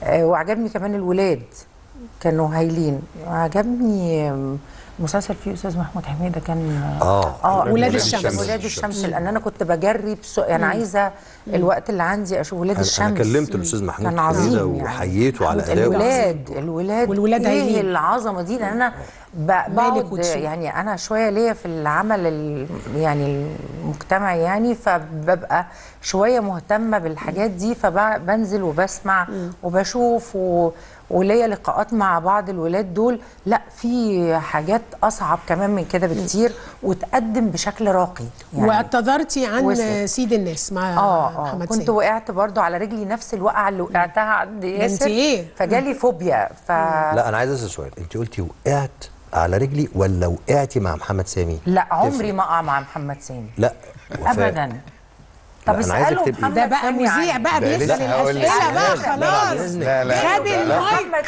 وعجبني كمان الولاد كانوا هايلين. عجبني مسلسل فيه استاذ محمود حميده كان ولاد الشمس. ولاد الشمس، لان انا كنت بجري يعني عايزه الوقت اللي عندي اشوف ولاد الشمس. انا كلمت الاستاذ محمود كان عظيم وحييته على اداؤه. الولاد ايه العظمه دي، لان انا بقعد يعني انا شويه ليا في العمل يعني المجتمعي يعني، فببقى شويه مهتمه بالحاجات دي، فبنزل وبسمع وبشوف وليا لقاءات مع بعض الولاد دول. لا في حاجات اصعب كمان من كده بكتير وتقدم بشكل راقي يعني. واعتذرتي عن سيد الناس مع محمد كنت وقعت برضو على رجلي نفس الوقعه اللي وقعتها عند ياسر. انت ايه؟ فجالي فوبيا. لا انا عايز اسال سؤال، انت قلتي وقعت على رجلي ولا وقعتي مع محمد سامي؟ لا عمري ما اقع مع محمد سامي. لا ابدا. طب اسأله محمد ده بقى مذيع بقى بيسأل الأسئلة بقى خلاص. لا خد المايك.